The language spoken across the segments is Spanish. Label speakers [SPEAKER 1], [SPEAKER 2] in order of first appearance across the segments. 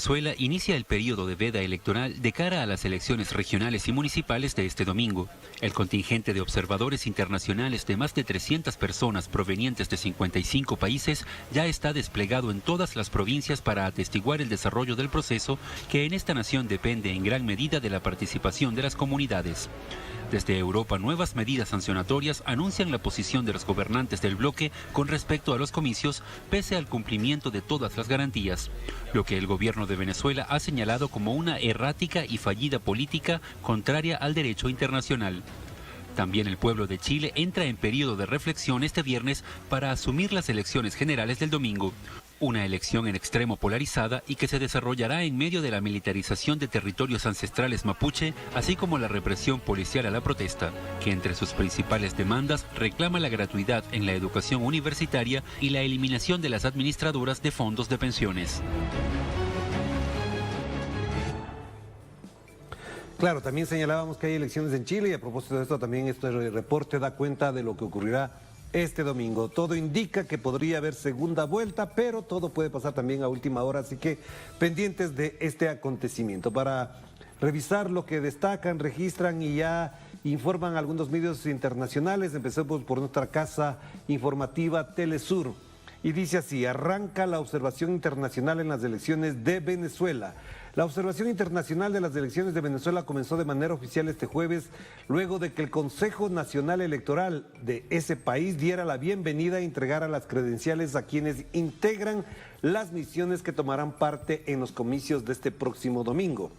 [SPEAKER 1] Venezuela inicia el periodo de veda electoral de cara a las elecciones regionales y municipales de este domingo. El contingente de observadores internacionales de más de 300 personas provenientes de 55 países ya está desplegado en todas las provincias para atestiguar el desarrollo del proceso que en esta nación depende en gran medida de la participación de las comunidades. Desde Europa, nuevas medidas sancionatorias anuncian la posición de los gobernantes del bloque con respecto a los comicios, pese al cumplimiento de todas las garantías, lo que el gobierno de Venezuela ha señalado como una errática y fallida política contraria al derecho internacional. También el pueblo de Chile entra en periodo de reflexión este viernes para asumir las elecciones generales del domingo. Una elección en extremo polarizada y que se desarrollará en medio de la militarización de territorios ancestrales mapuche, así como la represión policial a la protesta, que entre sus principales demandas reclama la gratuidad en la educación universitaria y la eliminación de las administradoras de fondos de pensiones.
[SPEAKER 2] Claro, también señalábamos que hay elecciones en Chile y a propósito de esto también este reporte da cuenta de lo que ocurrirá este domingo. Todo indica que podría haber segunda vuelta, pero todo puede pasar también a última hora, así que pendientes de este acontecimiento. Para revisar lo que destacan, registran y ya informan algunos medios internacionales, empecemos por nuestra casa informativa Telesur. Y dice así: arranca la observación internacional en las elecciones de Venezuela. La observación internacional de las elecciones de Venezuela comenzó de manera oficial este jueves, luego de que el Consejo Nacional Electoral de ese país diera la bienvenida e entregara las credenciales a quienes integran las misiones que tomarán parte en los comicios de este próximo domingo.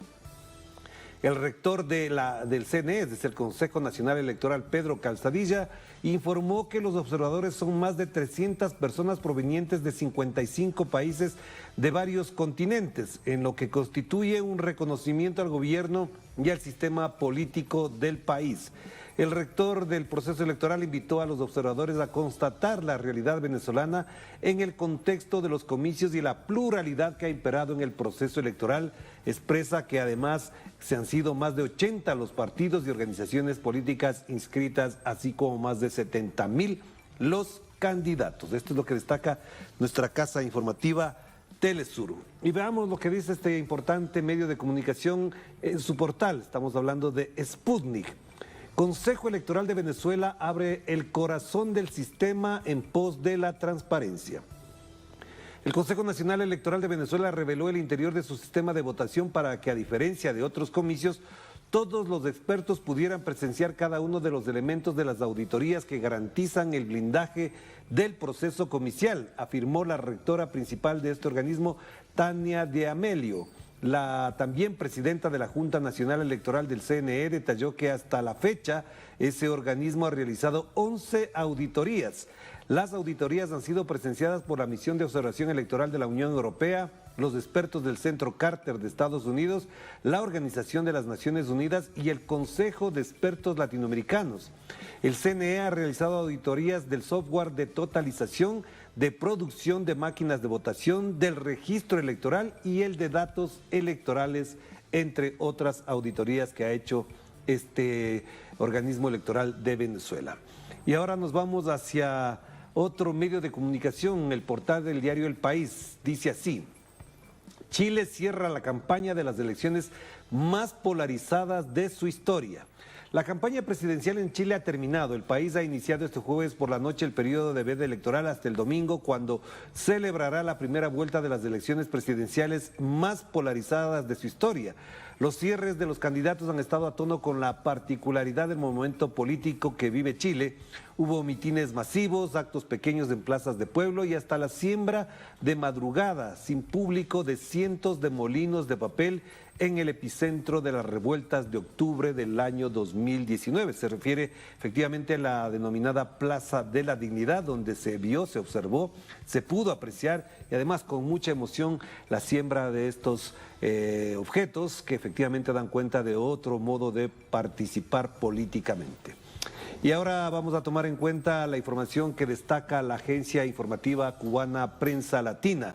[SPEAKER 2] El rector del CNE, es decir, el Consejo Nacional Electoral, Pedro Calzadilla, informó que los observadores son más de 300 personas provenientes de 55 países de varios continentes, en lo que constituye un reconocimiento al gobierno y al sistema político del país. El rector del proceso electoral invitó a los observadores a constatar la realidad venezolana en el contexto de los comicios y la pluralidad que ha imperado en el proceso electoral. Expresa que además se han sido más de 80 los partidos y organizaciones políticas inscritas, así como más de 70,000 los candidatos. Esto es lo que destaca nuestra casa informativa Telesur. Y veamos lo que dice este importante medio de comunicación en su portal. Estamos hablando de Sputnik. Consejo Electoral de Venezuela abre el corazón del sistema en pos de la transparencia. El Consejo Nacional Electoral de Venezuela reveló el interior de su sistema de votación para que, a diferencia de otros comicios, todos los expertos pudieran presenciar cada uno de los elementos de las auditorías que garantizan el blindaje del proceso comicial, afirmó la rectora principal de este organismo, Tania de Amelio. La también presidenta de la Junta Nacional Electoral del CNE detalló que hasta la fecha ese organismo ha realizado 11 auditorías. Las auditorías han sido presenciadas por la Misión de Observación Electoral de la Unión Europea, los expertos del Centro Carter de Estados Unidos, la Organización de las Naciones Unidas y el Consejo de Expertos Latinoamericanos. El CNE ha realizado auditorías del software de totalización, de producción de máquinas de votación, del registro electoral y el de datos electorales, entre otras auditorías que ha hecho este organismo electoral de Venezuela. Y ahora nos vamos hacia otro medio de comunicación, el portal del diario El País. Dice así: Chile cierra la campaña de las elecciones más polarizadas de su historia. La campaña presidencial en Chile ha terminado. El país ha iniciado este jueves por la noche el periodo de veda electoral hasta el domingo, cuando celebrará la primera vuelta de las elecciones presidenciales más polarizadas de su historia. Los cierres de los candidatos han estado a tono con la particularidad del momento político que vive Chile. Hubo mitines masivos, actos pequeños en plazas de pueblo y hasta la siembra de madrugada sin público de cientos de molinos de papel en el epicentro de las revueltas de octubre del año 2019. Se refiere efectivamente a la denominada Plaza de la Dignidad, donde se vio, se observó, se pudo apreciar y además con mucha emoción la siembra de estos objetos que efectivamente dan cuenta de otro modo de participar políticamente. Y ahora vamos a tomar en cuenta la información que destaca la agencia informativa cubana Prensa Latina.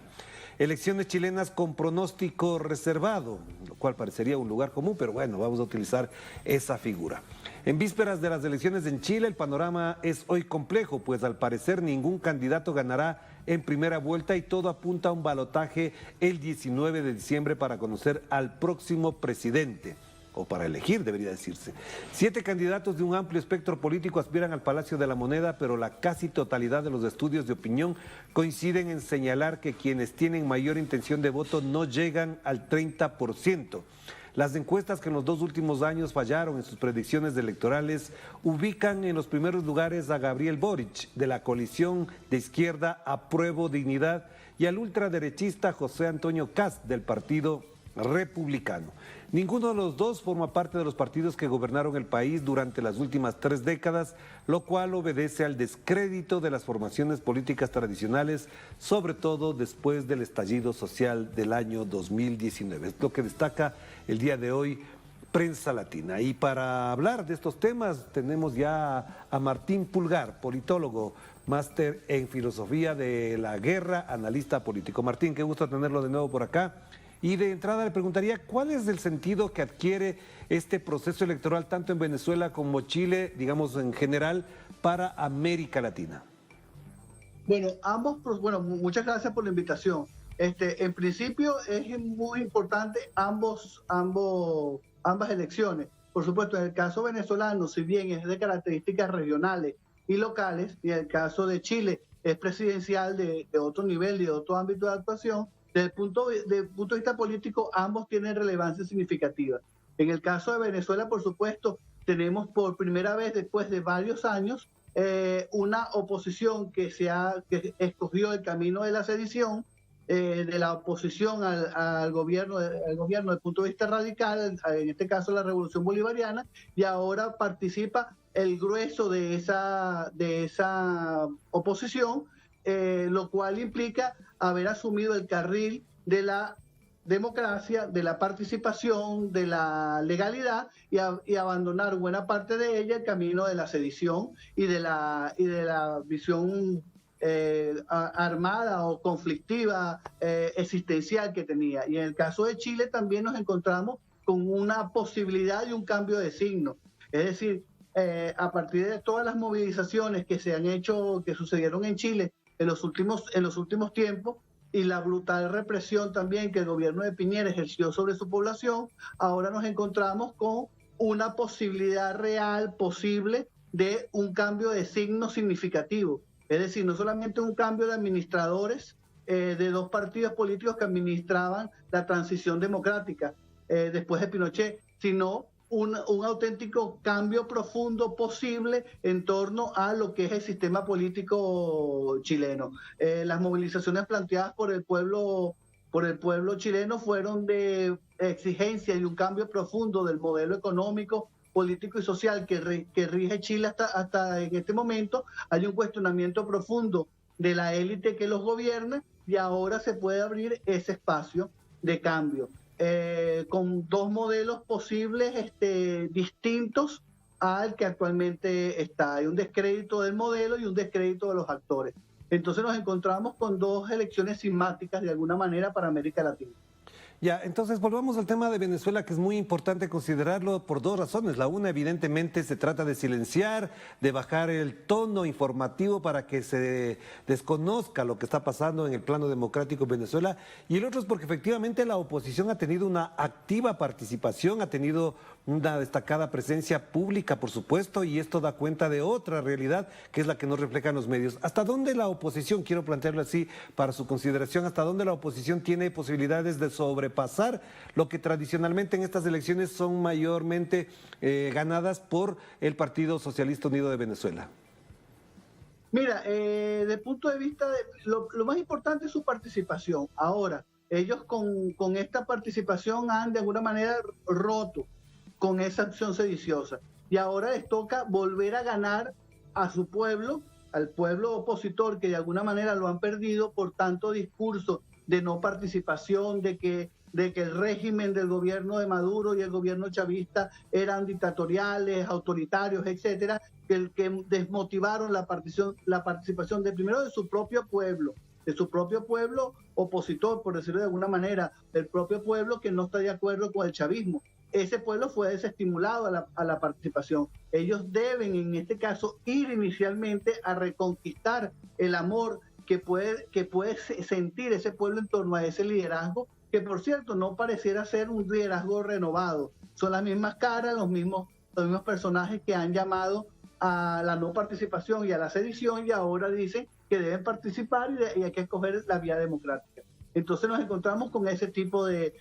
[SPEAKER 2] Elecciones chilenas con pronóstico reservado, lo cual parecería un lugar común, pero bueno, vamos a utilizar esa figura. En vísperas de las elecciones en Chile, el panorama es hoy complejo, pues al parecer ningún candidato ganará en primera vuelta y todo apunta a un balotaje el 19 de diciembre para conocer al próximo presidente. O para elegir, debería decirse. 7 candidatos de un amplio espectro político aspiran al Palacio de la Moneda, pero la casi totalidad de los estudios de opinión coinciden en señalar que quienes tienen mayor intención de voto no llegan al 30%. Las encuestas que en los 2 últimos años fallaron en sus predicciones electorales ubican en los primeros lugares a Gabriel Boric, de la coalición de izquierda Apruebo Dignidad, y al ultraderechista José Antonio Kast, del Partido Republicano. Ninguno de los dos forma parte de los partidos que gobernaron el país durante las últimas 3 décadas, lo cual obedece al descrédito de las formaciones políticas tradicionales, sobre todo después del estallido social del año 2019. Es lo que destaca el día de hoy Prensa Latina. Y para hablar de estos temas tenemos ya a Martín Pulgar, politólogo, máster en filosofía de la guerra, analista político. Martín, qué gusto tenerlo de nuevo por acá. Y de entrada le preguntaría, ¿cuál es el sentido que adquiere este proceso electoral tanto en Venezuela como Chile, digamos en general, para América Latina?
[SPEAKER 3] Bueno, muchas gracias por la invitación. En principio es muy importante ambas elecciones. Por supuesto, en el caso venezolano, si bien es de características regionales y locales, y en el caso de Chile es presidencial de otro nivel, de otro ámbito de actuación, desde el punto de vista político, ambos tienen relevancia significativa. En el caso de Venezuela, por supuesto, tenemos por primera vez después de varios años una oposición que escogió el camino de la sedición, de la oposición al gobierno desde el punto de vista radical, en este caso la Revolución Bolivariana, y ahora participa el grueso de esa oposición, lo cual implica haber asumido el carril de la democracia, de la participación, de la legalidad y abandonar buena parte de ella el camino de la sedición y de la visión armada o conflictiva existencial que tenía. Y en el caso de Chile también nos encontramos con una posibilidad de un cambio de signo. Es decir, a partir de todas las movilizaciones que se han hecho, que sucedieron en Chile en los últimos tiempos, y la brutal represión también que el gobierno de Piñera ejerció sobre su población, ahora nos encontramos con una posibilidad real, posible, de un cambio de signo significativo. Es decir, no solamente un cambio de administradores de 2 partidos políticos que administraban la transición democrática después de Pinochet, sino un auténtico cambio profundo posible en torno a lo que es el sistema político chileno. Las movilizaciones planteadas por el pueblo chileno fueron de exigencia y un cambio profundo del modelo económico, político y social que rige Chile hasta en este momento. Hay un cuestionamiento profundo de la élite que los gobierna y ahora se puede abrir ese espacio de cambio. Con 2 modelos posibles distintos al que actualmente está. Hay un descrédito del modelo y un descrédito de los actores. Entonces nos encontramos con 2 elecciones sistemáticas de alguna manera para América Latina.
[SPEAKER 2] Ya, entonces volvamos al tema de Venezuela, que es muy importante considerarlo por 2 razones. La una, evidentemente, se trata de silenciar, de bajar el tono informativo para que se desconozca lo que está pasando en el plano democrático en Venezuela. Y el otro es porque efectivamente la oposición ha tenido una activa participación, ha tenido una destacada presencia pública, por supuesto, y esto da cuenta de otra realidad, que es la que nos reflejan los medios. ¿Hasta dónde la oposición, quiero plantearlo así para su consideración, hasta dónde la oposición tiene posibilidades de sobrepasar lo que tradicionalmente en estas elecciones son mayormente ganadas por el Partido Socialista Unido de Venezuela?
[SPEAKER 3] Mira, desde el punto de vista lo más importante es su participación. Ahora, ellos con esta participación han de alguna manera roto con esa acción sediciosa. Y ahora les toca volver a ganar a su pueblo, al pueblo opositor, que de alguna manera lo han perdido por tanto discurso de no participación, de que el régimen del gobierno de Maduro y el gobierno chavista eran dictatoriales, autoritarios, etcétera, que desmotivaron la participación primero de su propio pueblo opositor, por decirlo de alguna manera, del propio pueblo que no está de acuerdo con el chavismo. Ese pueblo fue desestimulado a la participación. Ellos deben, en este caso, ir inicialmente a reconquistar el amor que puede sentir ese pueblo en torno a ese liderazgo, que por cierto no pareciera ser un liderazgo renovado. Son las mismas caras, los mismos personajes que han llamado a la no participación y a la sedición, y ahora dicen que deben participar y hay que escoger la vía democrática. Entonces nos encontramos con ese tipo de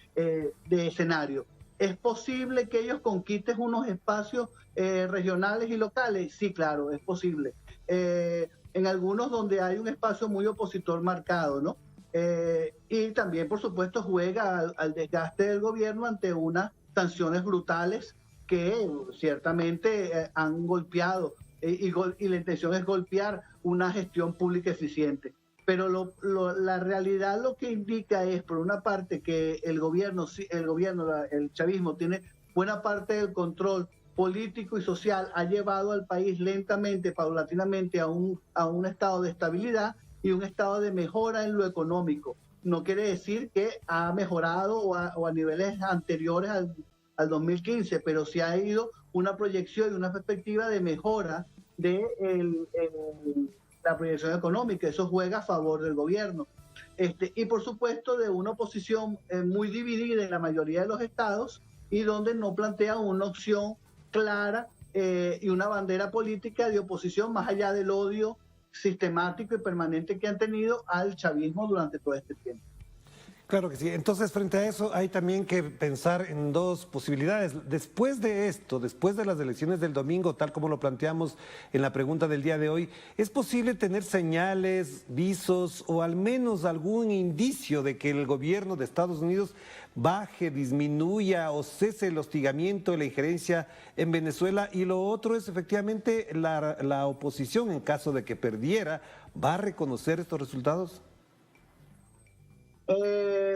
[SPEAKER 3] escenario. ¿Es posible que ellos conquisten unos espacios regionales y locales? Sí, claro, es posible. En algunos donde hay un espacio muy opositor marcado, ¿no? Y también, por supuesto, juega al desgaste del gobierno ante unas sanciones brutales que ciertamente han golpeado y la intención es golpear una gestión pública eficiente. Pero la realidad lo que indica es, por una parte, que el chavismo tiene buena parte del control político y social, ha llevado al país lentamente, paulatinamente a un estado de estabilidad y un estado de mejora en lo económico. No quiere decir que ha mejorado o a niveles anteriores al 2015, pero sí ha ido una proyección y una perspectiva de mejora de la proyección económica. Eso juega a favor del gobierno. Y por supuesto de una oposición muy dividida en la mayoría de los estados y donde no plantea una opción clara y una bandera política de oposición más allá del odio sistemático y permanente que han tenido al chavismo durante todo este tiempo.
[SPEAKER 2] Claro que sí. Entonces, frente a eso, hay también que pensar en dos posibilidades. Después de esto, después de las elecciones del domingo, tal como lo planteamos en la pregunta del día de hoy, ¿es posible tener señales, visos o al menos algún indicio de que el gobierno de Estados Unidos baje, disminuya o cese el hostigamiento, la injerencia en Venezuela? Y lo otro es efectivamente la oposición, en caso de que perdiera, ¿va a reconocer estos resultados?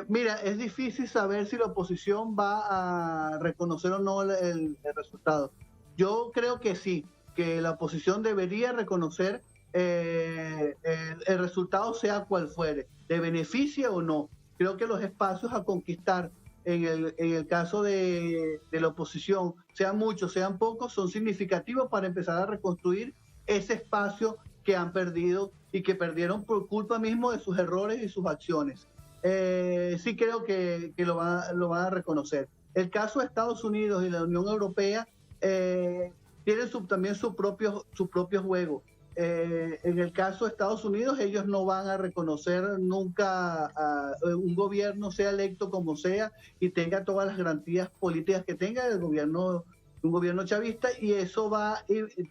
[SPEAKER 3] Mira, es difícil saber si la oposición va a reconocer o no el resultado. Yo creo que sí, que la oposición debería reconocer el resultado sea cual fuere, de beneficio o no. Creo que los espacios a conquistar en el caso de la oposición, sean muchos, sean pocos, son significativos para empezar a reconstruir ese espacio que han perdido y que perdieron por culpa mismo de sus errores y sus acciones. Sí creo que lo van a reconocer. El caso de Estados Unidos y la Unión Europea tienen también su propio juego. En el caso de Estados Unidos, ellos no van a reconocer nunca a un gobierno, sea electo como sea, y tenga todas las garantías políticas que tenga un gobierno chavista, y eso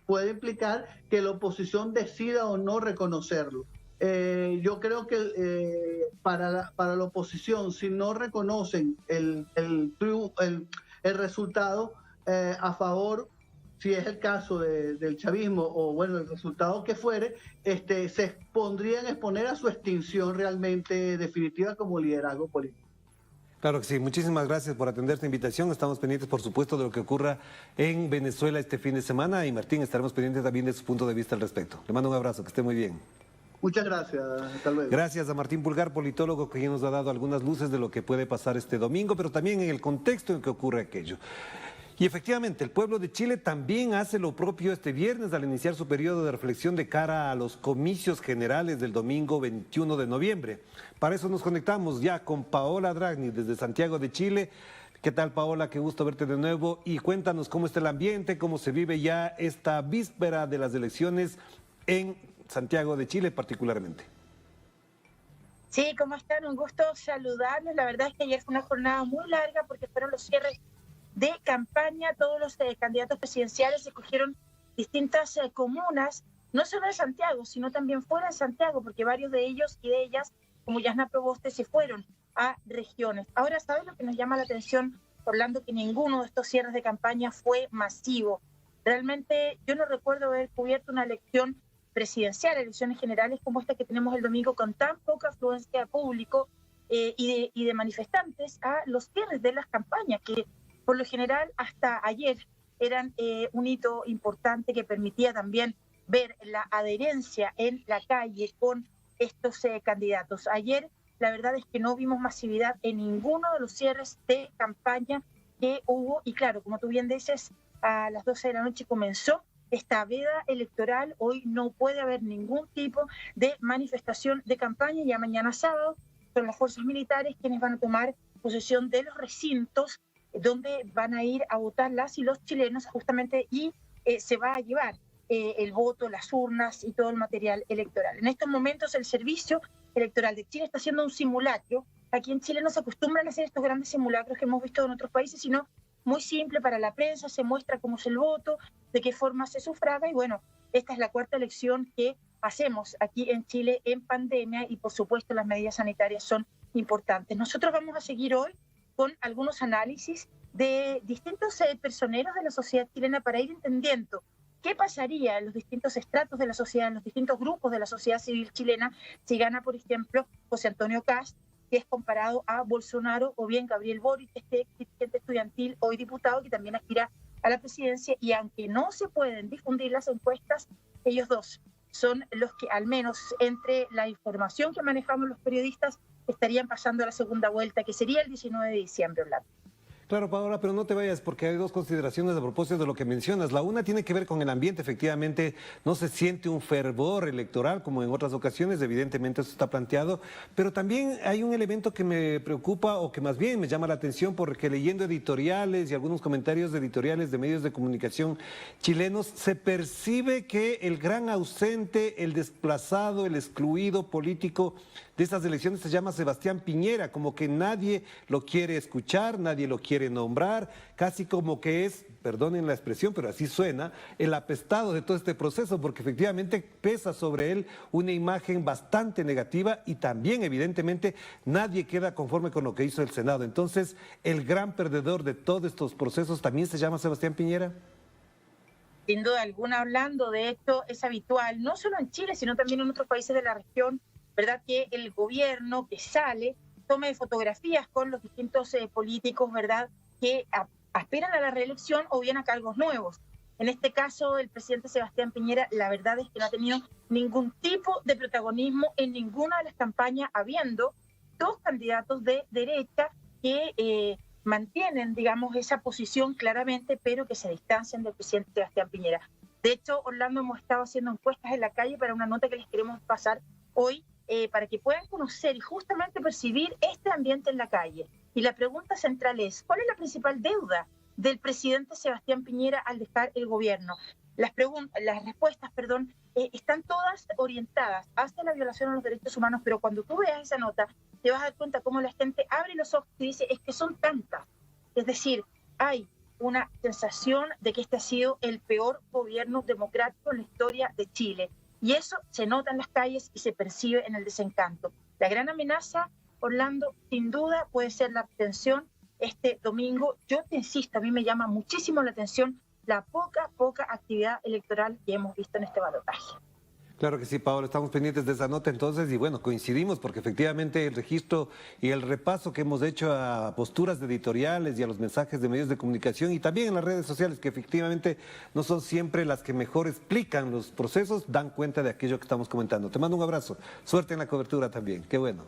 [SPEAKER 3] puede implicar que la oposición decida o no reconocerlo. Yo creo que para la oposición, si no reconocen el resultado a favor, si es el caso del chavismo, o bueno, el resultado que fuere, se pondrían a exponer a su extinción realmente definitiva como liderazgo político.
[SPEAKER 2] Claro que sí, muchísimas gracias por atender esta invitación. Estamos pendientes, por supuesto, de lo que ocurra en Venezuela este fin de semana, y Martín, estaremos pendientes también de su punto de vista al respecto. Le mando un abrazo, que esté muy bien.
[SPEAKER 3] Muchas gracias, hasta luego.
[SPEAKER 2] Gracias a Martín Pulgar, politólogo, que nos ha dado algunas luces de lo que puede pasar este domingo, pero también en el contexto en que ocurre aquello. Y efectivamente, el pueblo de Chile también hace lo propio este viernes al iniciar su periodo de reflexión de cara a los comicios generales del domingo 21 de noviembre. Para eso nos conectamos ya con Paola Dragni desde Santiago de Chile. ¿Qué tal, Paola? Qué gusto verte de nuevo, y cuéntanos cómo está el ambiente, cómo se vive ya esta víspera de las elecciones en Santiago de Chile particularmente.
[SPEAKER 4] Sí, ¿cómo están? Un gusto saludarlos. La verdad es que ayer fue una jornada muy larga porque fueron los cierres de campaña. Todos los candidatos presidenciales escogieron distintas comunas, no solo en Santiago, sino también fuera de Santiago, porque varios de ellos y de ellas, como Yasna Proboste, se fueron a regiones. Ahora, ¿sabes lo que nos llama la atención, Orlando? Que ninguno de estos cierres de campaña fue masivo. Realmente yo no recuerdo haber cubierto una elección presidencial, elecciones generales como esta que tenemos el domingo, con tan poca afluencia de público y de manifestantes a los cierres de las campañas, que por lo general hasta ayer eran un hito importante que permitía también ver la adherencia en la calle con estos candidatos. Ayer la verdad es que no vimos masividad en ninguno de los cierres de campaña que hubo, y claro, como tú bien dices, a las 12 de la noche comenzó esta veda electoral. Hoy no puede haber ningún tipo de manifestación de campaña. Ya mañana sábado son las fuerzas militares quienes van a tomar posesión de los recintos donde van a ir a votar las y los chilenos justamente, y se va a llevar el voto, las urnas y todo el material electoral. En estos momentos el Servicio Electoral de Chile está haciendo un simulacro. Aquí en Chile no se acostumbran a hacer estos grandes simulacros que hemos visto en otros países, sino muy simple para la prensa, se muestra cómo es el voto, de qué forma se sufraga, y bueno, esta es la cuarta elección que hacemos aquí en Chile en pandemia, y por supuesto las medidas sanitarias son importantes. Nosotros vamos a seguir hoy con algunos análisis de distintos personeros de la sociedad chilena para ir entendiendo qué pasaría en los distintos estratos de la sociedad, en los distintos grupos de la sociedad civil chilena, si gana, por ejemplo, José Antonio Kast, que es comparado a Bolsonaro, o bien Gabriel Boric, este dirigente estudiantil, hoy diputado, que también aspira a la presidencia. Y aunque no se pueden difundir las encuestas, ellos dos son los que, al menos entre la información que manejamos los periodistas, estarían pasando a la segunda vuelta, que sería el 19 de diciembre, Orlando.
[SPEAKER 2] Claro, Paola, pero no te vayas porque hay dos consideraciones a propósito de lo que mencionas. La una tiene que ver con el ambiente. Efectivamente, no se siente un fervor electoral como en otras ocasiones, evidentemente eso está planteado, pero también hay un elemento que me preocupa, o que más bien me llama la atención, porque leyendo editoriales y algunos comentarios de editoriales de medios de comunicación chilenos, se percibe que el gran ausente, el desplazado, el excluido político de estas elecciones se llama Sebastián Piñera, como que nadie lo quiere escuchar, nadie lo quiere nombrar, casi como que es, perdonen la expresión, pero así suena, el apestado de todo este proceso, porque efectivamente pesa sobre él una imagen bastante negativa, y también evidentemente nadie queda conforme con lo que hizo el Senado. Entonces, el gran perdedor de todos estos procesos también se llama Sebastián Piñera.
[SPEAKER 4] Sin duda alguna, Orlando, de hecho es habitual, no solo en Chile, sino también en otros países de la región, ¿verdad?, que el gobierno que sale tome fotografías con los distintos políticos, ¿verdad?, que aspiran a la reelección o bien a cargos nuevos. En este caso, el presidente Sebastián Piñera, la verdad es que no ha tenido ningún tipo de protagonismo en ninguna de las campañas, habiendo dos candidatos de derecha que mantienen, digamos, esa posición claramente, pero que se distancian del presidente Sebastián Piñera. De hecho, Orlando, hemos estado haciendo encuestas en la calle para una nota que les queremos pasar hoy, para que puedan conocer y justamente percibir este ambiente en la calle. Y la pregunta central es, ¿cuál es la principal deuda del presidente Sebastián Piñera al dejar el gobierno? Las respuestas, están todas orientadas hacia la violación a los derechos humanos, pero cuando tú veas esa nota, te vas a dar cuenta cómo la gente abre los ojos y dice, es que son tantas. Es decir, hay una sensación de que este ha sido el peor gobierno democrático en la historia de Chile. Y eso se nota en las calles y se percibe en el desencanto. La gran amenaza, Orlando, sin duda puede ser la abstención este domingo. Yo te insisto, a mí me llama muchísimo la atención la poca actividad electoral que hemos visto en este balotaje.
[SPEAKER 2] Claro que sí, Paola, estamos pendientes de esa nota entonces, y bueno, coincidimos porque efectivamente el registro y el repaso que hemos hecho a posturas de editoriales y a los mensajes de medios de comunicación y también en las redes sociales, que efectivamente no son siempre las que mejor explican los procesos, dan cuenta de aquello que estamos comentando. Te mando un abrazo, suerte en la cobertura también, qué bueno.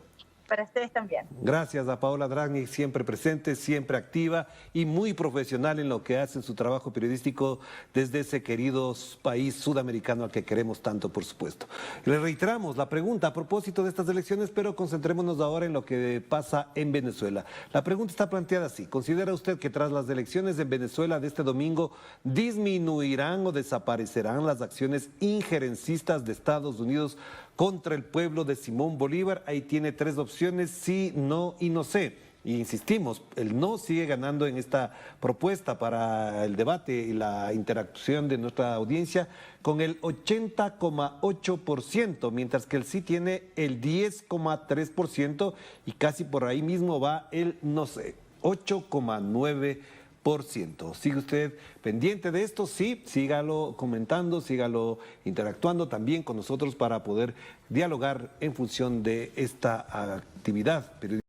[SPEAKER 4] Para ustedes también.
[SPEAKER 2] Gracias a Paola Dragni, siempre presente, siempre activa y muy profesional en lo que hace en su trabajo periodístico desde ese querido país sudamericano al que queremos tanto, por supuesto. Le reiteramos la pregunta a propósito de estas elecciones, pero concentrémonos ahora en lo que pasa en Venezuela. La pregunta está planteada así: ¿considera usted que tras las elecciones en Venezuela de este domingo disminuirán o desaparecerán las acciones injerencistas de Estados Unidos contra el pueblo de Simón Bolívar? Ahí tiene tres opciones: sí, no y no sé. Y insistimos, el no sigue ganando en esta propuesta para el debate y la interacción de nuestra audiencia con el 80,8%, mientras que el sí tiene el 10,3% y casi por ahí mismo va el no sé, 8,9%. Sigue usted pendiente de esto, sí, sígalo comentando, sígalo interactuando también con nosotros para poder dialogar en función de esta actividad periodística.